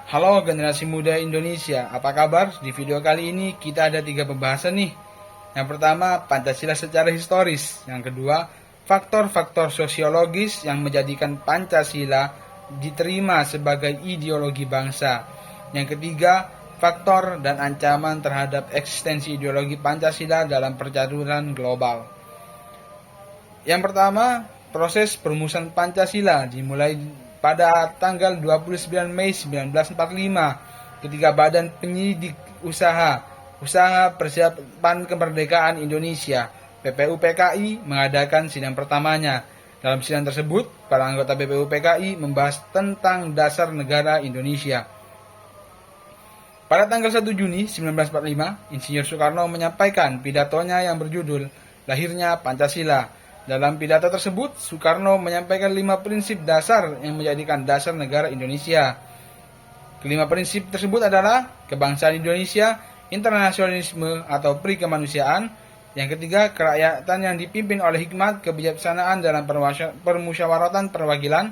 Halo generasi muda Indonesia, apa kabar? Di video kali ini kita ada 3 pembahasan nih. Yang pertama, Pancasila secara historis. Yang kedua, faktor-faktor sosiologis yang menjadikan Pancasila diterima sebagai ideologi bangsa. Yang ketiga, faktor dan ancaman terhadap eksistensi ideologi Pancasila dalam percaturan global. Yang pertama, proses perumusan Pancasila dimulai pada tanggal 29 Mei 1945 ketika Badan Penyidik Usaha Persiapan Kemerdekaan Indonesia (BPUPKI) mengadakan sidang pertamanya. Dalam sidang tersebut, para anggota BPUPKI membahas tentang dasar negara Indonesia. Pada tanggal 1 Juni 1945, Insinyur Soekarno menyampaikan pidatonya yang berjudul Lahirnya Pancasila. Dalam pidato tersebut, Soekarno menyampaikan 5 prinsip dasar yang menjadikan dasar negara Indonesia. Kelima prinsip tersebut adalah kebangsaan Indonesia, internasionalisme atau pri-kemanusiaan. Yang ketiga, kerakyatan yang dipimpin oleh hikmat, kebijaksanaan dalam permusyawaratan perwakilan,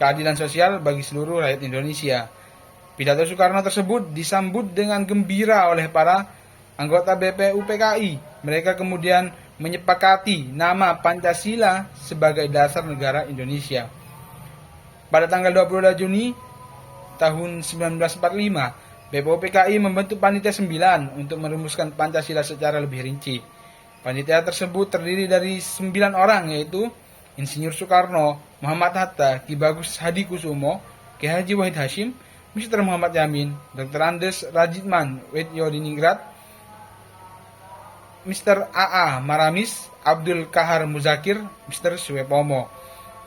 keadilan sosial bagi seluruh rakyat Indonesia. Pidato Soekarno tersebut disambut dengan gembira oleh para anggota BPUPKI. Mereka kemudian menyepakati nama Pancasila sebagai dasar negara Indonesia. Pada tanggal 22 Juni tahun 1945, BPUPKI membentuk Panitia 9 untuk merumuskan Pancasila secara lebih rinci. Panitia tersebut terdiri dari 9 orang, yaitu Insinyur Soekarno, Muhammad Hatta, Ki Bagus Hadikusumo, Ki Haji Wahid Hashim, Mr. Muhammad Yamin, Dr. Andes Rajitman Wedyodiningrat, Mr. A.A. Maramis, Abdul Kahar Muzakir, Mr. Suwepomo.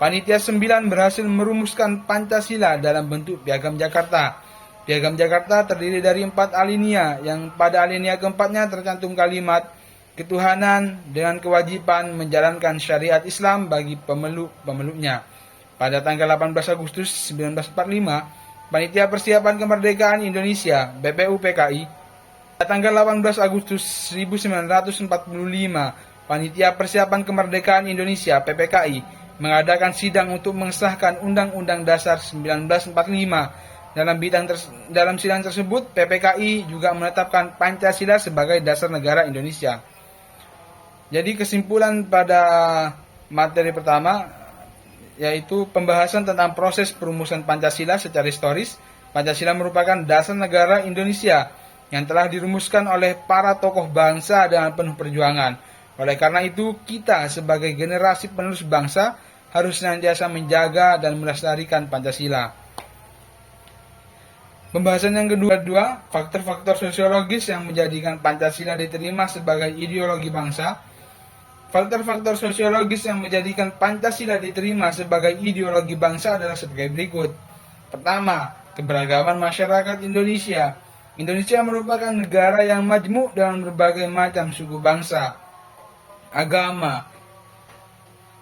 Panitia 9 berhasil merumuskan Pancasila dalam bentuk Piagam Jakarta. Piagam Jakarta terdiri dari 4 alinea, yang pada alinea keempatnya tercantum kalimat ketuhanan dengan kewajiban menjalankan syariat Islam bagi pemeluk-pemeluknya. Pada tanggal 18 Agustus 1945, Panitia Persiapan Kemerdekaan Indonesia (BPUPKI) pada tanggal 18 Agustus 1945, Panitia Persiapan Kemerdekaan Indonesia (PPKI) mengadakan sidang untuk mengesahkan Undang-Undang Dasar 1945. Dalam sidang tersebut, PPKI juga menetapkan Pancasila sebagai dasar negara Indonesia. Jadi kesimpulan pada materi pertama yaitu pembahasan tentang proses perumusan Pancasila secara historis. Pancasila merupakan dasar negara Indonesia yang telah dirumuskan oleh para tokoh bangsa dengan penuh perjuangan. Oleh karena itu, kita sebagai generasi penerus bangsa harus senantiasa menjaga dan melestarikan Pancasila. Pembahasan yang kedua, faktor-faktor sosiologis yang menjadikan Pancasila diterima sebagai ideologi bangsa. Faktor-faktor sosiologis yang menjadikan Pancasila diterima sebagai ideologi bangsa adalah sebagai berikut. Pertama, keberagaman masyarakat Indonesia. Indonesia merupakan negara yang majmuk dengan berbagai macam suku bangsa, agama,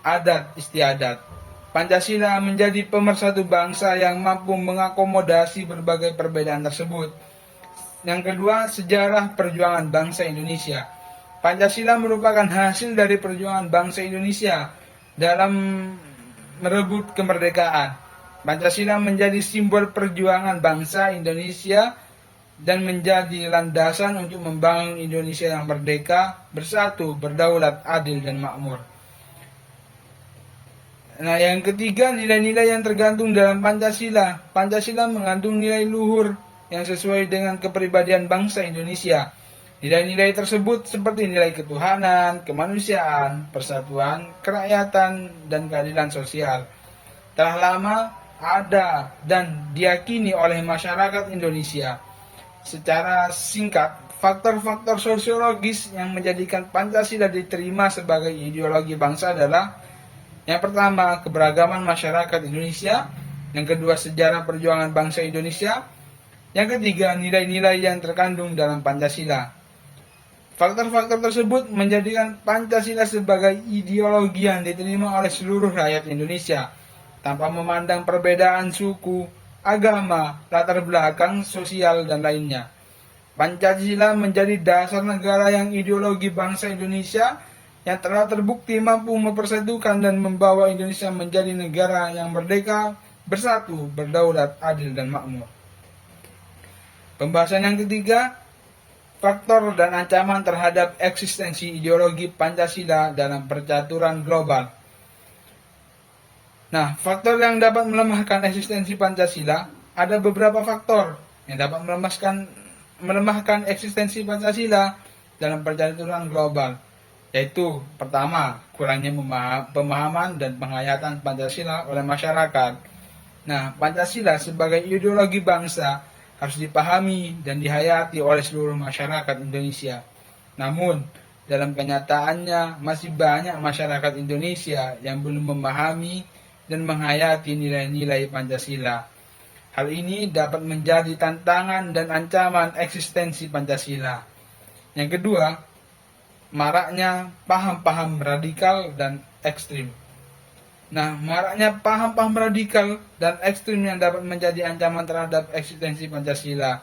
adat istiadat. Pancasila menjadi pemersatu bangsa yang mampu mengakomodasi berbagai perbedaan tersebut. Yang kedua, sejarah perjuangan bangsa Indonesia. Pancasila merupakan hasil dari perjuangan bangsa Indonesia dalam merebut kemerdekaan. Pancasila menjadi simbol perjuangan bangsa Indonesia dan menjadi landasan untuk membangun Indonesia yang merdeka, bersatu, berdaulat, adil, dan makmur. Nah, yang ketiga, nilai-nilai yang tergantung dalam Pancasila. Pancasila mengandung nilai luhur yang sesuai dengan kepribadian bangsa Indonesia. Nilai-nilai tersebut seperti nilai ketuhanan, kemanusiaan, persatuan, kerakyatan, dan keadilan sosial. Telah lama ada dan diyakini oleh masyarakat Indonesia. Secara singkat, faktor-faktor sosiologis yang menjadikan Pancasila diterima sebagai ideologi bangsa adalah: yang pertama, keberagaman masyarakat Indonesia. Yang kedua, sejarah perjuangan bangsa Indonesia. Yang ketiga, nilai-nilai yang terkandung dalam Pancasila. Faktor-faktor tersebut menjadikan Pancasila sebagai ideologi yang diterima oleh seluruh rakyat Indonesia, tanpa memandang perbedaan suku, agama, latar belakang sosial, dan lainnya. Pancasila menjadi dasar negara yang ideologi bangsa Indonesia yang telah terbukti mampu mempersatukan dan membawa Indonesia menjadi negara yang merdeka, bersatu, berdaulat, adil, dan makmur. Pembahasan yang ketiga, faktor dan ancaman terhadap eksistensi ideologi Pancasila dalam percaturan global. Nah, faktor yang dapat melemahkan eksistensi Pancasila, ada beberapa faktor yang dapat melemahkan eksistensi Pancasila dalam percaturan global, yaitu pertama, kurangnya pemahaman dan penghayatan Pancasila oleh masyarakat. Nah, Pancasila sebagai ideologi bangsa harus dipahami dan dihayati oleh seluruh masyarakat Indonesia. Namun, dalam kenyataannya masih banyak masyarakat Indonesia yang belum memahami dan menghayati nilai-nilai Pancasila. Hal ini dapat menjadi tantangan dan ancaman eksistensi Pancasila. Yang kedua, maraknya paham-paham radikal dan ekstrim. Nah, maraknya paham-paham radikal dan ekstrim yang dapat menjadi ancaman terhadap eksistensi Pancasila.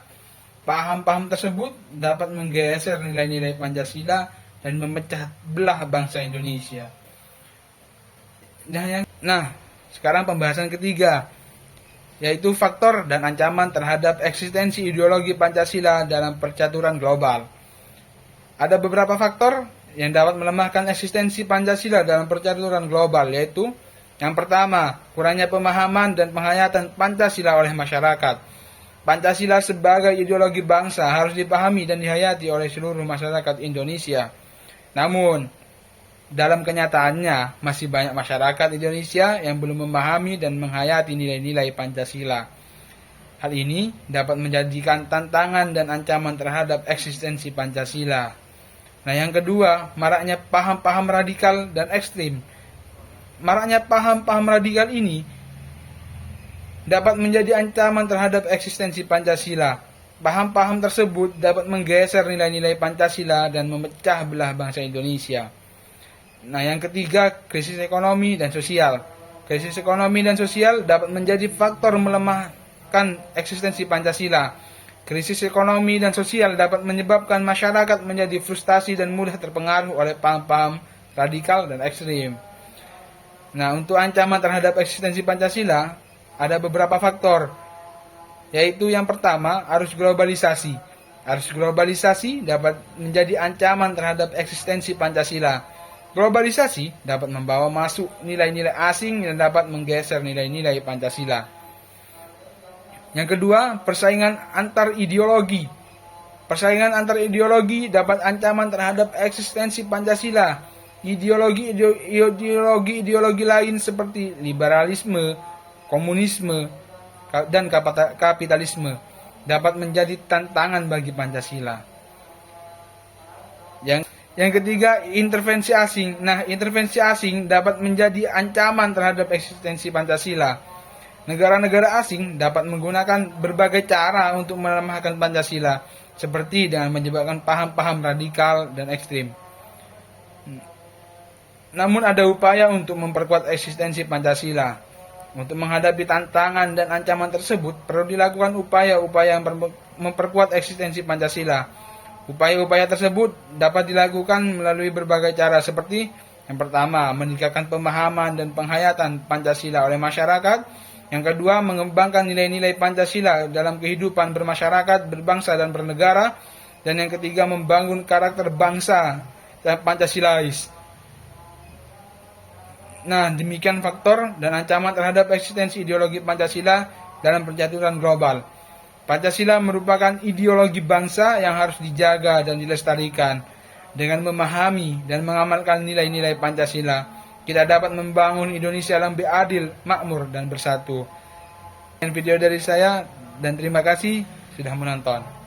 Paham-paham tersebut dapat menggeser nilai-nilai Pancasila dan memecah belah bangsa Indonesia. Nah, sekarang pembahasan ketiga, yaitu faktor dan ancaman terhadap eksistensi ideologi Pancasila dalam percaturan global. Ada beberapa faktor yang dapat melemahkan eksistensi Pancasila dalam percaturan global, yaitu yang pertama, kurangnya pemahaman dan penghayatan Pancasila oleh masyarakat. Pancasila sebagai ideologi bangsa harus dipahami dan dihayati oleh seluruh masyarakat Indonesia. Namun, dalam kenyataannya masih banyak masyarakat Indonesia yang belum memahami dan menghayati nilai-nilai Pancasila. Hal ini dapat menjadikan tantangan dan ancaman terhadap eksistensi Pancasila. Nah, yang kedua, maraknya paham-paham radikal dan ekstrim. Maraknya paham-paham radikal ini dapat menjadi ancaman terhadap eksistensi Pancasila. Paham-paham tersebut dapat menggeser nilai-nilai Pancasila dan memecah belah bangsa Indonesia. Nah, yang ketiga, krisis ekonomi dan sosial. Krisis ekonomi dan sosial dapat menjadi faktor melemahkan eksistensi Pancasila. Krisis ekonomi dan sosial dapat menyebabkan masyarakat menjadi frustasi dan mudah terpengaruh oleh paham-paham radikal dan ekstrim. Nah, untuk ancaman terhadap eksistensi Pancasila, ada beberapa faktor, yaitu yang pertama, arus globalisasi. Arus globalisasi dapat menjadi ancaman terhadap eksistensi Pancasila. Globalisasi dapat membawa masuk nilai-nilai asing yang dapat menggeser nilai-nilai Pancasila. Yang kedua, persaingan antar ideologi. Persaingan antar ideologi dapat ancaman terhadap eksistensi Pancasila. Ideologi lain seperti liberalisme, komunisme, dan kapitalisme dapat menjadi tantangan bagi Pancasila. Yang ketiga, intervensi asing. Nah, intervensi asing dapat menjadi ancaman terhadap eksistensi Pancasila. Negara-negara asing dapat menggunakan berbagai cara untuk melemahkan Pancasila, seperti dengan menyebabkan paham-paham radikal dan ekstrim. Namun ada upaya untuk memperkuat eksistensi Pancasila. Untuk menghadapi tantangan dan ancaman tersebut, perlu dilakukan upaya-upaya yang memperkuat eksistensi Pancasila. Upaya-upaya tersebut dapat dilakukan melalui berbagai cara, seperti yang pertama, meningkatkan pemahaman dan penghayatan Pancasila oleh masyarakat. Yang kedua, mengembangkan nilai-nilai Pancasila dalam kehidupan bermasyarakat, berbangsa, dan bernegara. Dan yang ketiga, membangun karakter bangsa dan Pancasilais. Nah, demikian faktor dan ancaman terhadap eksistensi ideologi Pancasila dalam percaturan global. Pancasila merupakan ideologi bangsa yang harus dijaga dan dilestarikan. Dengan memahami dan mengamalkan nilai-nilai Pancasila, kita dapat membangun Indonesia yang lebih adil, makmur, dan bersatu. Video dari saya, dan terima kasih sudah menonton.